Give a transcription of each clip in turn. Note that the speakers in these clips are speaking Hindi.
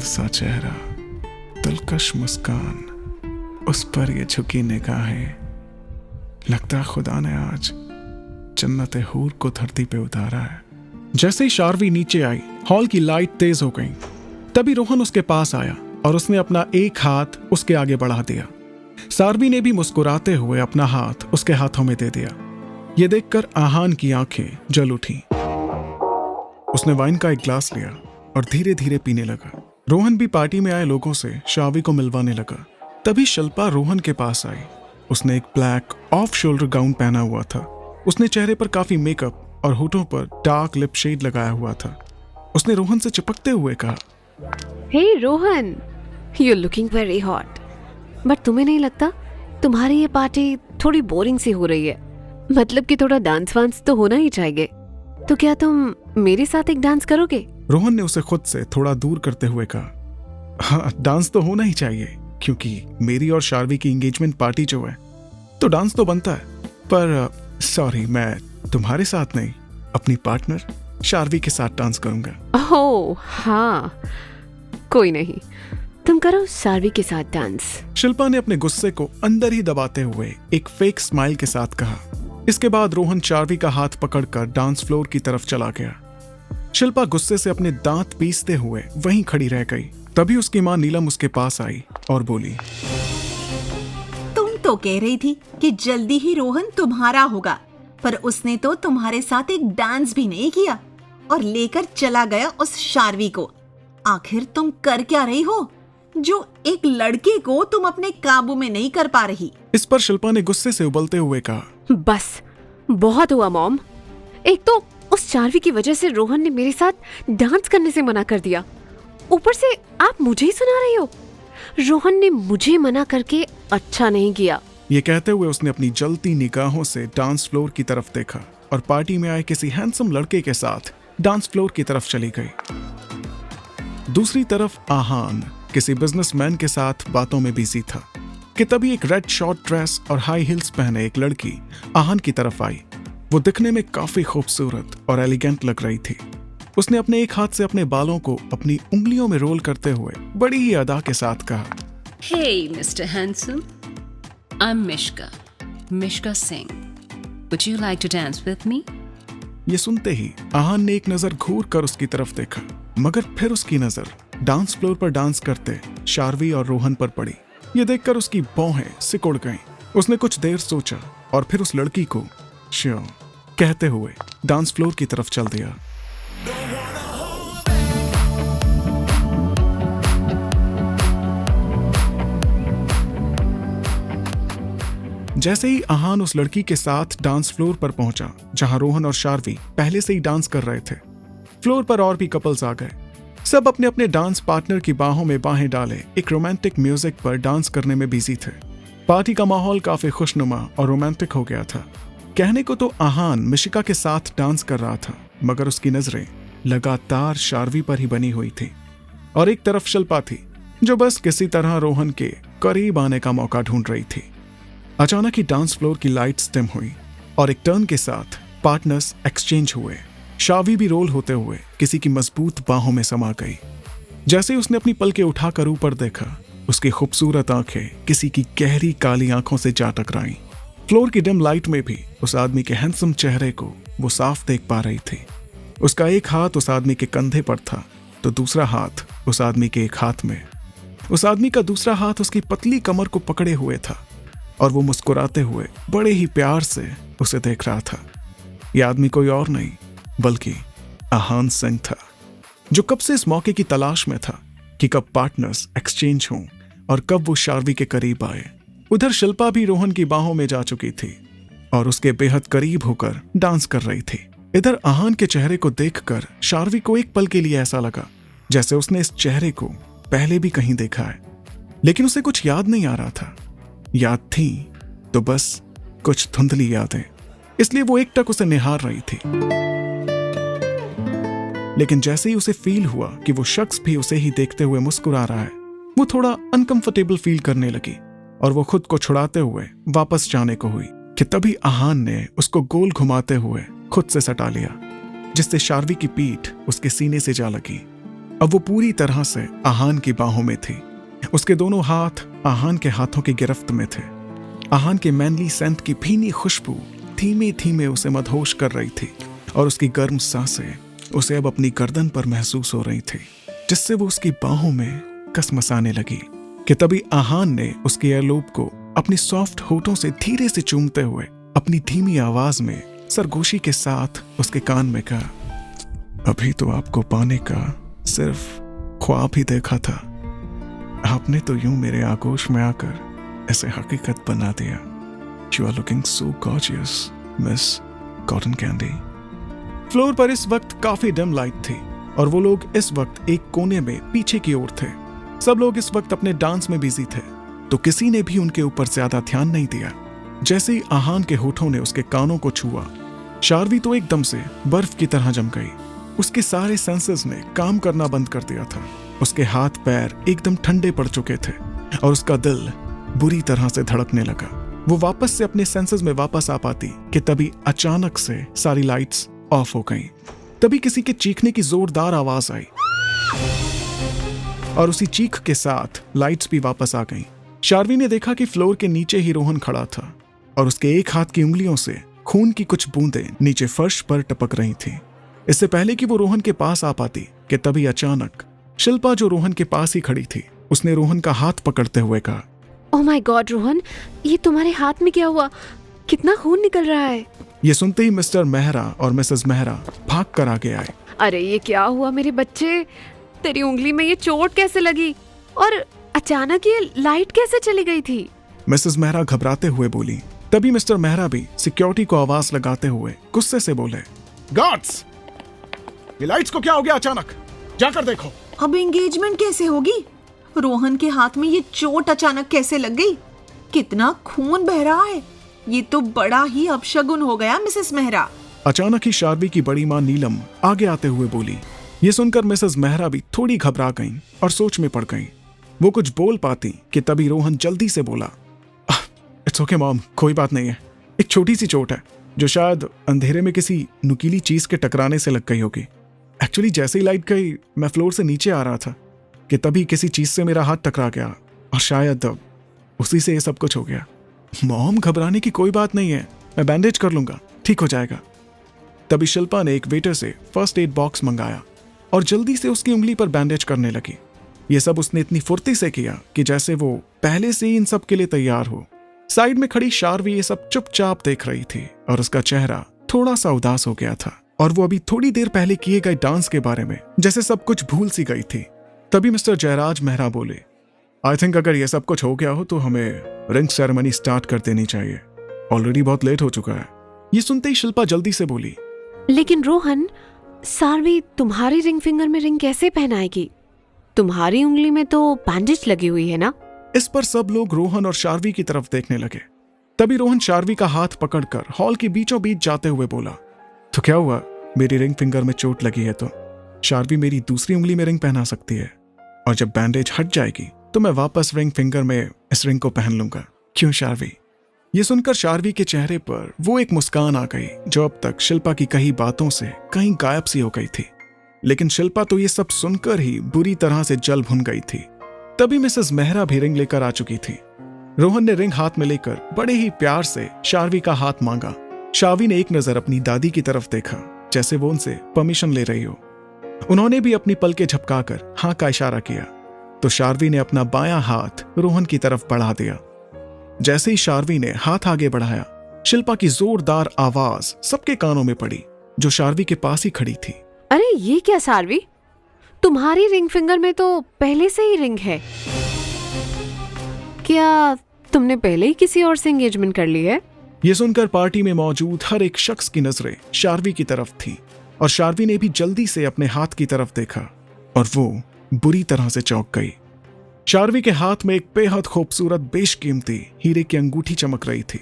सा चेहरा, दिलकश मुस्कान, उस पर ये झुकी निगाहें। लगता खुदा ने आज जन्नत हूर को धरती पे उतारा है। जैसे ही शार्वी नीचे आई, हॉल की लाइट तेज हो गई। तभी रोहन उसके पास आया और उसने अपना एक हाथ उसके आगे बढ़ा दिया। शार्वी ने भी मुस्कुराते हुए अपना हाथ उसके हाथों में दे दिया। ये देखकर आहान की आंखें जल उठी। उसने वाइन का एक ग्लास लिया और धीरे धीरे पीने लगा। रोहन भी पार्टी में आए लोगों से शार्वी को मिलवाने लगा। तभी शिल्पा रोहन के पास आई। उसने एक ब्लैक ऑफ शोल्डर गाउन पहना हुआ था। उसने चेहरे पर काफी मेकअप और होठों पर डार्क लिप शेड लगाया हुआ था। उसने रोहन से चिपकते हुए कहा, hey Rohan, you looking very hot. But तुम्हें नहीं लगता तुम्हारी ये पार्टी थोड़ी बोरिंग सी हो रही है? मतलब कि थोड़ा डांस वांस तो होना ही चाहिए। तो क्या तुम मेरे साथ एक डांस करोगे? रोहन ने उसे खुद से थोड़ा दूर करते हुए कहा, हाँ, डांस तो होना ही चाहिए, क्योंकि मेरी और शार्वी की एंगेजमेंट पार्टी जो है तो डांस तो बनता है। पर सॉरी, मैं तुम्हारे साथ नहीं, अपनी पार्टनर शार्वी के साथ डांस करूंगा। ओह हाँ, कोई नहीं, तुम करो शार्वी के साथ डांस। शिल्पा ने अपने गुस्से को अंदर ही दबाते हुए एक फेक स्माइल के साथ कहा। इसके बाद रोहन शार्वी का हाथ पकड़कर डांस फ्लोर की तरफ चला गया। शिल्पा गुस्से से अपने दांत पीसते हुए वहीं खड़ी रह गई। तभी उसकी मां नीलम उसके पास आई और बोली, तुम तो कह रही थी कि जल्दी ही रोहन तुम्हारा होगा, पर उसने तो तुम्हारे साथ एक डांस भी नहीं किया और लेकर चला गया उस शार्वी को। आखिर तुम कर क्या रही हो जो एक लड़के को तुम अपने काबू में नहीं कर पा रही? इस पर शिल्पा ने गुस्से से उबलते हुए कहा, बस बहुत हुआ मॉम। एक तो उस शार्वी की वजह से रोहन ने मेरे साथ डांस करने से मना कर दिया, ऊपर से आप मुझे ही सुना रही हो। रोहन ने मुझे मना करके अच्छा नहीं किया। ये कहते हुए उसने अपनी जलती निगाहों से डांस फ्लोर की तरफ देखा और पार्टी में आए किसी हैंडसम लड़के के साथ डांस फ्लोर की तरफ चली गई। दूसरी तरफ आहान किसी बिजनेसमैन के साथ बातों में बिजी था कि तभी एक रेड शॉर्ट ड्रेस और हाई हील्स पहने एक लड़की आहान की तरफ आई। वो दिखने में काफी खूबसूरत और एलिगेंट लग रही थी। उसने अपने एक हाथ से अपने बालों को अपनी उंगलियों में रोल करते हुए बड़ी ही अदा के साथ कहा, Hey, Mr. Handsome. I'm Mishka Singh. Would you like to dance with me? ये सुनते ही आहान ने एक नजर घूर कर उसकी तरफ देखा, मगर फिर उसकी नजर डांस फ्लोर पर डांस करते शार्वी और रोहन पर पड़ी। ये देखकर उसकी भौहें सिकुड़ गईं। उसने कुछ देर सोचा और फिर उस लड़की को श्योर कहते हुए डांस फ्लोर की तरफ चल दिया। जैसे ही आहान उस लड़की के साथ डांस फ्लोर पर पहुंचा जहां रोहन और शार्वी पहले से ही डांस कर रहे थे, फ्लोर पर और भी कपल्स आ गए। सब अपने अपने डांस पार्टनर की बाहों में बाहें डाले एक रोमांटिक म्यूजिक पर डांस करने में बिजी थे। पार्टी का माहौल काफी खुशनुमा और रोमांटिक हो गया था। कहने को तो आहान मिशिका के साथ डांस कर रहा था, मगर उसकी नजरें लगातार शार्वी पर ही बनी हुई थी। और एक तरफ शिल्पा थी जो बस किसी तरह रोहन के करीब आने का मौका ढूंढ रही थी। अचानक ही डांस फ्लोर की लाइट्स डिम हुई और एक टर्न के साथ पार्टनर्स एक्सचेंज हुए। शार्वी भी रोल होते हुए किसी की मजबूत बाहों में समा गई। जैसे उसने अपनी पलकें उठाकर ऊपर देखा, उसकी खूबसूरत आंखें किसी की गहरी काली आंखों से जा टकराईं। फ्लोर की डिम लाइट में भी उस आदमी के हैंडसम चेहरे को वो साफ देख पा रही थी। उसका एक हाथ उस आदमी के कंधे पर था तो दूसरा हाथ उस आदमी के एक हाथ में। उस आदमी का दूसरा हाथ उसकी पतली कमर को पकड़े हुए था और वो मुस्कुराते हुए बड़े ही प्यार से उसे देख रहा था। यह आदमी कोई और नहीं बल्कि आहान सिंह था, जो कब से इस मौके की तलाश में था कि कब पार्टनर्स एक्सचेंज हों और कब वो शार्वी के करीब आए। उधर शिल्पा भी रोहन की बाहों में जा चुकी थी और उसके बेहद करीब होकर डांस कर रही थी। इधर आहान के चेहरे को देखकर शार्वी को एक पल के लिए ऐसा लगा जैसे उसने इस चेहरे को पहले भी कहीं देखा है, लेकिन उसे कुछ याद नहीं आ रहा था। याद थी तो बस कुछ धुंधली यादें, इसलिए वो एकटक उसे निहार रही थी। लेकिन जैसे ही उसे फील हुआ कि वो शख्स भी उसे ही देखते हुए मुस्कुरा रहा है, वो थोड़ा अनकंफर्टेबल फील करने लगी और वो खुद को छुड़ाते हुए वापस जाने को हुई कि तभी आहान ने उसको गोल घुमाते हुए खुद से सटा लिया, जिससे शार्वी की पीठ उसके सीने से जा लगी। अब वो पूरी तरह से आहान की बाहों में थी। उसके दोनों हाथ आहान के हाथों की गिरफ्त में थे। आहान के मैनली सेंट की भीनी खुशबू धीमे धीमे उसे मदहोश कर रही थी और उसकी गर्म सांसें उसे अब अपनी गर्दन पर महसूस हो रही थी, जिससे वो उसकी बाहों में कसमसाने लगी कि तभी आहान ने उसके एयरलोब को अपनी सॉफ्ट होठों से धीरे से चूमते हुए अपनी धीमी आवाज में सरगोशी के साथ उसके कान में कहा, अभी तो आपको पाने का सिर्फ ख्वाब ही देखा था, आपने तो यूं मेरे आगोश में आकर ऐसे हकीकत बना दिया। You are looking so gorgeous miss cotton candy. Floor पर इस वक्त काफी डिम लाइट थी और वो लोग इस वक्त एक कोने में पीछे की ओर थे। सब लोग इस वक्त अपने डांस में बिजी थे, तो किसी ने भी उनके ऊपर ज्यादा ध्यान नहीं दिया। जैसे ही आहान के होठों ने उसके कानों को छुआ, शार्वी तो एकदम से बर्फ की तरह जम गई। उसके सारे सेंसेस ने काम करना बंद कर दिया था। उसके हाथ पैर एकदम ठंडे पड़ चुके थे और उसका दिल बुरी तरह से धड़कने लगा। वो वापस से अपने सेंसेस में वापस आ पाती कि तभी अचानक से सारी लाइट्स ऑफ हो गईं। तभी किसी के चीखने की जोरदार आवाज आई और उसी चीख के साथ लाइट्स भी वापस आ गईं। शार्वी ने देखा कि फ्लोर के नीचे ही रोहन खड़ा था और उसके एक हाथ की उंगलियों से खून की कुछ बूंदें नीचे फर्श पर टपक रही थीं। इससे पहले कि वो रोहन के पास आ पाती कि तभी अचानक शिल्पा, जो रोहन के पास ही खड़ी थी, उसने रोहन का हाथ पकड़ते हुए कहा, ओह माय गॉड रोहन, ये तुम्हारे हाथ में क्या हुआ? कितना खून निकल रहा है। ये सुनते ही मिस्टर मेहरा और मिसेस मेहरा भाग कर आगे आए। अरे ये क्या हुआ मेरे बच्चे? तेरी उंगली में ये चोट कैसे लगी? और अचानक ये लाइट कैसे चली गई थी? मिसेस मेहरा घबराते हुए बोली। तभी मिस्टर मेहरा भी सिक्योरिटी को आवाज लगाते हुए गुस्से से बोले, गार्ड्स, ये लाइट्स को क्या हो गया अचानक? जाकर देखो। अब एंगेजमेंट कैसे होगी? रोहन के हाथ में ये चोट अचानक कैसे लग गई? कितना खून बह रहा है। ये तो बड़ा ही अपशगुन हो गया मिसेस मेहरा। अचानक ही शार्वी की बड़ी मां नीलम आगे आते हुए बोली। ये सुनकर मिसेस मेहरा भी थोड़ी घबरा गईं और सोच में पड़ गईं। वो कुछ बोल पाती कि तभी रोहन जल्दी से बोला, इट्स ओके मॉम, कोई बात नहीं है, एक छोटी सी चोट है जो शायद अंधेरे में किसी नुकीली चीज के टकराने से लग गई होगी। एक्चुअली जैसे ही लाइट गई, मैं फ्लोर से नीचे आ रहा था कि तभी किसी चीज से मेरा हाथ टकरा गया और शायद उसी से ये सब कुछ हो गया। मॉम, घबराने की कोई बात नहीं है, मैं बैंडेज कर लूंगा, ठीक हो जाएगा। तभी शिल्पा ने एक वेटर से फर्स्ट एड बॉक्स मंगाया और जल्दी से उसकी उंगली पर बैंडेज करने लगी। ये सब उसने इतनी फुर्ती से किया कि जैसे वो पहले से ही इन सब के लिए तैयार हो। साइड में खड़ी शार्वी ये सब चुपचाप देख रही थी और उसका चेहरा थोड़ा सा उदास हो गया था और वो अभी थोड़ी देर पहले किए गए डांस के बारे में जैसे सब कुछ भूल सी गई थी। तभी मिस्टर जयराज मेहरा बोले, आई थिंक अगर ये सब कुछ हो गया हो तो हमें रिंग सेरेमनी स्टार्ट कर देनी चाहिए, ऑलरेडी बहुत लेट हो चुका है। ये सुनते ही शिल्पा जल्दी से बोली, लेकिन रोहन, शार्वी तुम्हारी रिंग फिंगर में रिंग कैसे पहनाएगी? तुम्हारी उंगली में तो बैंडेज लगी हुई है ना? इस पर सब लोग रोहन और शार्वी की तरफ देखने लगे। तभी रोहन शार्वी का हाथ पकड़कर हॉल के बीचों बीच जाते हुए बोला, तो क्या हुआ, मेरी रिंग फिंगर में चोट लगी है तो शार्वी मेरी दूसरी उंगली में रिंग पहना सकती है और जब बैंडेज हट जाएगी तो मैं वापस रिंग फिंगर में इस रिंग को पहन लूंगा, क्यों शार्वी? ये सुनकर शार्वी के चेहरे पर वो एक मुस्कान आ गई जो अब तक शिल्पा की कई बातों से कहीं गायब सी हो गई थी। लेकिन शिल्पा तो ये सब सुनकर ही बुरी तरह से जल भुन गई थी। तभी मिसेस मेहरा भी रिंग लेकर आ चुकी थी। रोहन ने रिंग हाथ में लेकर बड़े ही प्यार से शार्वी का हाथ मांगा। शार्वी ने एक नजर अपनी दादी की तरफ देखा, जैसे वो उनसे परमिशन ले रही हो। उन्होंने भी अपनी पलकें झपकाकर हाँ का इशारा किया तो शार्वी ने अपना बायां हाथ रोहन की तरफ बढ़ा दिया। जैसे ही शार्वी ने हाथ आगे बढ़ाया, शिल्पा की जोरदार आवाज सबके कानों में पड़ी जो शार्वी के पास ही खड़ी थी। अरे ये क्या शार्वी, तुम्हारी रिंग फिंगर में तो पहले से ही रिंग है। क्या तुमने पहले ही किसी और से एंगेजमेंट कर ली है? ये सुनकर पार्टी में मौजूद हर एक शख्स की नजरें शार्वी की तरफ थी और शार्वी ने भी जल्दी से अपने हाथ की तरफ देखा और वो बुरी तरह से चौंक गई। शार्वी के हाथ में एक बेहद खूबसूरत बेशकीमती हीरे की अंगूठी चमक रही थी।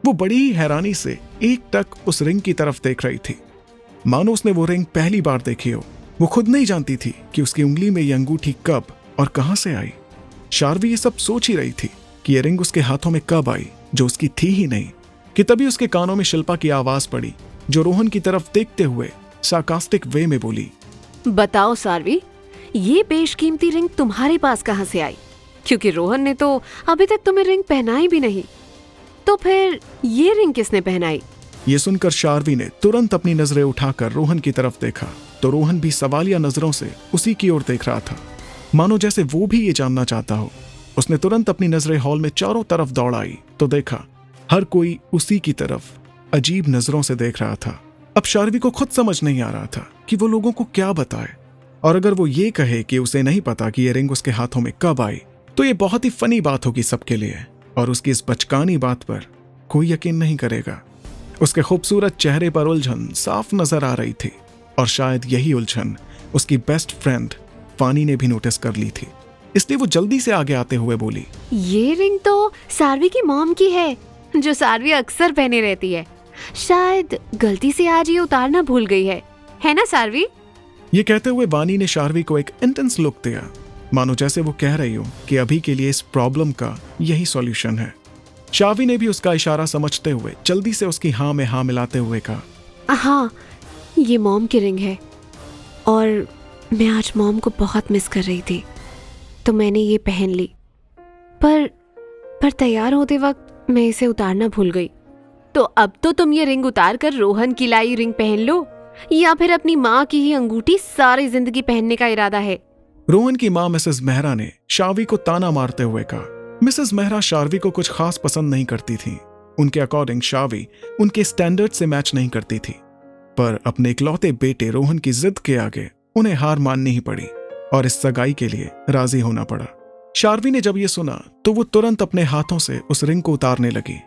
वो बड़ी ही हैरानी से एक टक उस रिंग की तरफ देख रही थी, मानो उसने वो रिंग पहली बार देखी हो। वो खुद नहीं जानती थी कि उसकी उंगली में ये अंगूठी कब और कहां से आई। शार्वी ये सब सोच ही रही थी कि ये रिंग उसके हाथों में कब आई जो उसकी थी ही नहीं, कि तभी उसके कानों में शिल्पा की आवाज पड़ी जो रोहन की तरफ देखते हुए सार्कास्टिक वे में बोली, बताओ शार्वी, ये बेशकीमती रिंग तुम्हारे पास कहाँ से आई? क्योंकि रोहन ने तो अभी तक तुम्हें रिंग पहनाई भी नहीं। तो फिर ये रिंग किसने पहनाई? ये सुनकर शार्वी ने तुरंत अपनी नजरें उठाकर रोहन की तरफ देखा तो रोहन भी सवालिया नजरों से उसी की ओर देख रहा था, मानो जैसे वो भी ये जानना चाहता हो। उसने तुरंत अपनी नजरें हॉल में चारों तरफ दौड़ाई तो देखा हर कोई उसी की तरफ अजीब नजरों से देख रहा था। अब शार्वी को खुद समझ नहीं आ रहा था कि वो लोगों को क्या बताए, और अगर वो ये कहे कि उसे नहीं पता कि ये रिंग उसके हाथों में कब आई तो ये बहुत ही फनी बात होगी सबके लिए, और उसकी इस बचकानी बात पर कोई यकीन नहीं करेगा। उसके खूबसूरत चेहरे पर उलझन साफ नजर आ रही थी, और शायद यही उलझन उसकी बेस्ट फ्रेंड वानी ने भी नोटिस कर ली थी, इसलिए वो जल्दी से आगे आते हुए बोली, ये रिंग तो सार्वी की मॉम की है, जो सार्वी अक्सर पहने रहती है। शायद गलती से आज ये उतारना भूल गई है ना सार्वी? ये कहते हुए वानी ने शार्वी को एक इंटेंस लुक दिया, मानो जैसे वो कह रही हो कि अभी के लिए इस प्रॉब्लम का यही सॉल्यूशन है। शार्वी ने भी उसका इशारा समझते हुए जल्दी से उसकी हाँ में हाँ मिलाते हुए कहा, हाँ, ये मॉम की रिंग है और मैं आज मॉम को बहुत मिस कर रही थी तो मैंने ये पहन ली, पर तैयार होते वक्त मैं इसे उतारना भूल गई। तो अब तो तुम ये रिंग उतार कर रोहन की लाई रिंग पहन लो, या फिर अपनी माँ की ही अंगूठी सारी जिंदगी पहनने का इरादा है? रोहन की माँ मिसेस मेहरा ने शार्वी को ताना मारते हुए कहा। मिसेस मेहरा शार्वी को कुछ खास पसंद नहीं करती थी। उनके अकॉर्डिंग शार्वी उनके स्टैंडर्ड से मैच नहीं करती थी, पर अपने इकलौते बेटे रोहन की जिद के आगे उन्हें हार माननी ही पड़ी और इस सगाई के लिए राजी होना पड़ा। शार्वी ने जब ये सुना तो वो तुरंत अपने हाथों से उस रिंग को उतारने लगी,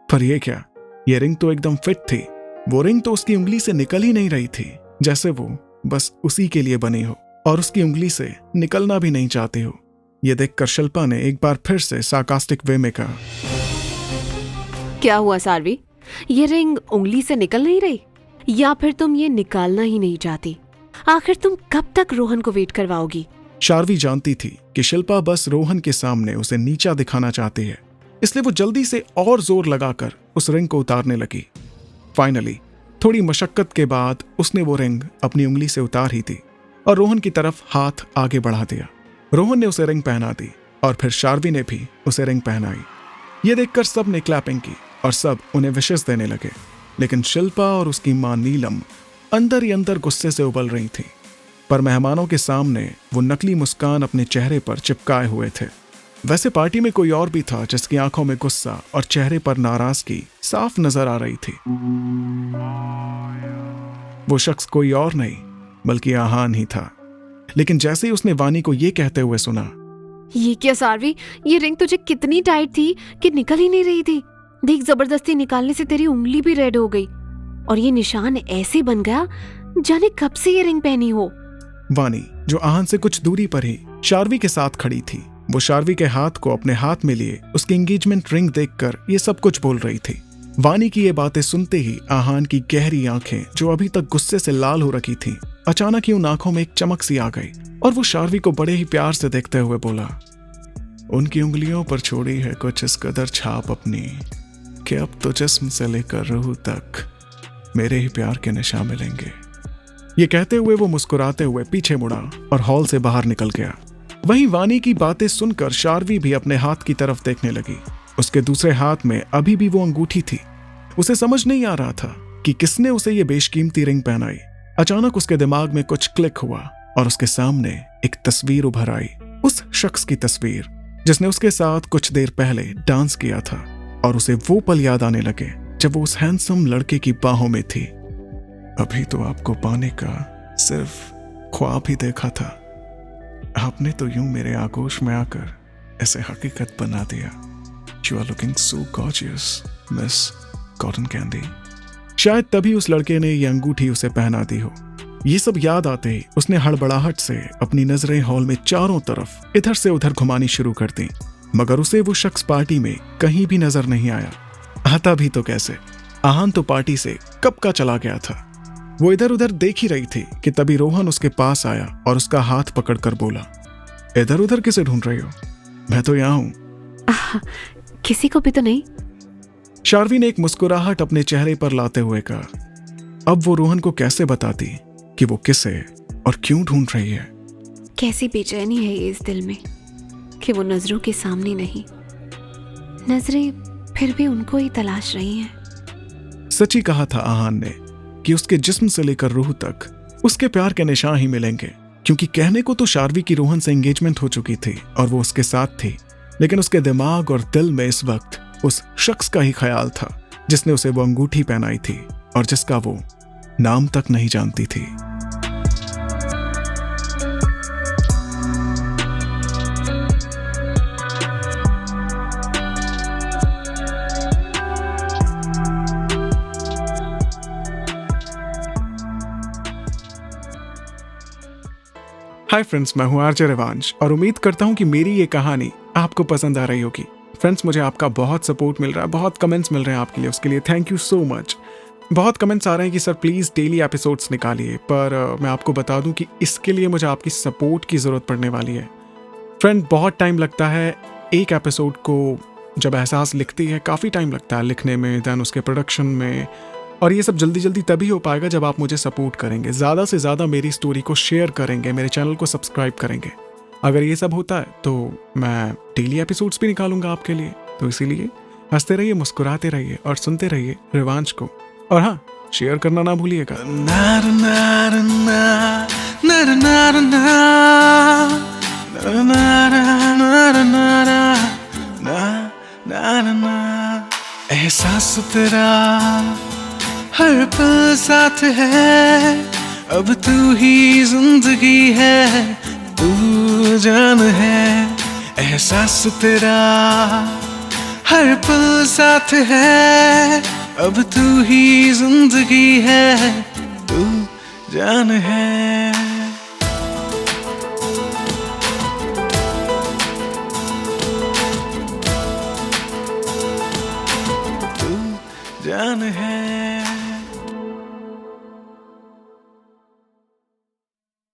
पर ये क्या, ये रिंग तो एकदम फिट थी। वो रिंग तो उसकी उंगली से निकल ही नहीं रही थी, जैसे वो बस उसी के लिए बनी हो और उसकी उंगली से निकलना भी नहीं चाहती हो। ये देखकर शिल्पा ने एक बार फिर से सार्कास्टिक वे में कहा, क्या हुआ सार्वी, ये रिंग उंगली से निकल नहीं रही, या फिर तुम ये निकालना ही नहीं चाहती? आखिर तुम कब तक रोहन को वेट करवाओगी? शार्वी जानती थी कि शिल्पा बस रोहन के सामने उसे नीचा दिखाना चाहती है, इसलिए वो जल्दी से और जोर लगाकर उस रिंग को उतारने लगी। फाइनली थोड़ी मशक्कत के बाद उसने वो रिंग अपनी उंगली से उतार ही दी और रोहन की तरफ हाथ आगे बढ़ा दिया। रोहन ने उसे रिंग पहना दी और फिर शार्वी ने भी उसे रिंग पहनाई। ये देखकर सब ने क्लैपिंग की और सब उन्हें विशेस देने लगे, लेकिन शिल्पा और उसकी मां नीलम अंदर ही अंदर गुस्से से उबल रही थी, पर मेहमानों के सामने वो नकली मुस्कान अपने चेहरे पर चिपकाए हुए थे। वैसे पार्टी में कोई और भी था जिसकी आंखों में गुस्सा और चेहरे पर नाराजगी साफ नजर आ रही थी। वो शख्स कोई और नहीं बल्कि आहान ही था। लेकिन जैसे ही उसने वानी को ये कहते हुए सुना, ये क्या सार्वी, ये रिंग तुझे कितनी टाइट थी कि निकल ही नहीं रही थी। देख, जबरदस्ती निकालने से तेरी उंगली भी रेड हो गई और ये निशान ऐसे बन गया जाने कब से ये रिंग पहनी हो। वानी, जो आहान से कुछ दूरी पर ही शार्वी के साथ खड़ी थी, वो शार्वी के हाथ को अपने हाथ में लिए उसकी एंगेजमेंट रिंग देखकर ये सब कुछ बोल रही थी। वानी की ये बातें सुनते ही आहान की गहरी आंखें, जो अभी तक गुस्से से लाल हो रखी थी, अचानक ही उन आंखों में एक चमक सी आ गई और वो शार्वी को बड़े ही प्यार से देखते हुए बोला, उनकी उंगलियों पर छोड़ी है कुछ इस कदर छाप अपनी कि अब तो जिस्म से लेकर रूह तक मेरे ही प्यार के निशान मिलेंगे। ये कहते हुए वो मुस्कुराते हुए पीछे मुड़ा और हॉल से बाहर निकल गया। वहीं वानी की बातें सुनकर शार्वी भी अपने हाथ की तरफ देखने लगी। उसके दूसरे हाथ में अभी भी वो अंगूठी थी। उसे समझ नहीं आ रहा था कि किसने उसे ये बेशकीमती रिंग पहनाई। अचानक उसके दिमाग में कुछ क्लिक हुआ और उसके सामने एक तस्वीर उभर आई, उस शख्स की तस्वीर जिसने उसके साथ कुछ देर पहले डांस किया था, और उसे वो पल याद आने लगे जब वो उस हैंडसम लड़के की बाहों में थी। अभी तो आपको पाने का सिर्फ ख्वाब ही देखा था, आपने तो यूं मेरे आगोश में आकर ऐसे हकीकत बना दिया। You are looking so gorgeous, Miss Cotton Candy। शायद तभी उस लड़के ने ये अंगूठी उसे पहना दी हो। ये सब याद आते ही उसने हड़बड़ाहट से अपनी नजरें हॉल में चारों तरफ इधर से उधर घुमानी शुरू कर दी, मगर उसे वो शख्स पार्टी में कहीं भी नजर नहीं आया। आता भी तो कैसे, आहान तो पार्टी से कब का चला गया था। वो इधर उधर देख ही रही थी कि तभी रोहन उसके पास आया और उसका हाथ पकड़कर बोला, इधर उधर किसे ढूंढ रही हो? मैं तो यहाँ हूं। किसी को भी तो नहीं। शार्वी ने एक मुस्कुराहट अपने चेहरे पर लाते हुए कहा, अब वो रोहन को कैसे बताती कि वो किसे और क्यों ढूंढ रही है। कैसी बेचैनी है ये इस दिल में कि वो नजरों के सामने नहीं, नजरें फिर भी उनको ही तलाश रही हैं। सची कहा था आहान ने कि उसके जिस्म से लेकर रूह तक उसके प्यार के निशान ही मिलेंगे, क्योंकि कहने को तो शार्वी की रोहन से एंगेजमेंट हो चुकी थी और वो उसके साथ थी, लेकिन उसके दिमाग और दिल में इस वक्त उस शख्स का ही ख्याल था जिसने उसे वो अंगूठी पहनाई थी और जिसका वो नाम तक नहीं जानती थी। हाय फ्रेंड्स, मैं हूं आरजे रिवांश और उम्मीद करता हूं कि मेरी ये कहानी आपको पसंद आ रही होगी। फ्रेंड्स, मुझे आपका बहुत सपोर्ट मिल रहा है, बहुत कमेंट्स मिल रहे हैं आपके लिए, उसके लिए थैंक यू सो मच। बहुत कमेंट्स आ रहे हैं कि सर प्लीज़ डेली एपिसोड्स निकालिए, पर मैं आपको बता दूं कि इसके लिए मुझे आपकी सपोर्ट की ज़रूरत पड़ने वाली है। फ्रेंड, बहुत टाइम लगता है एक एपिसोड को, जब एहसास लिखती है काफ़ी टाइम लगता है लिखने में, दैन उसके प्रोडक्शन में, और ये सब जल्दी जल्दी तभी हो पाएगा जब आप मुझे सपोर्ट करेंगे, ज़्यादा से ज़्यादा मेरी स्टोरी को शेयर करेंगे, मेरे चैनल को सब्सक्राइब करेंगे। अगर ये सब होता है तो मैं डेली एपिसोड्स भी निकालूंगा आपके लिए। तो इसीलिए हंसते रहिए, मुस्कुराते रहिए और सुनते रहिए रिवांश को, और हाँ, शेयर करना ना भूलिएगा। एहसास तेरा हर पल साथ है, अब तू ही जिंदगी है, तू जान है। एहसास तेरा हर पल साथ है, अब तू ही जिंदगी है, तू जान है। तू जान है।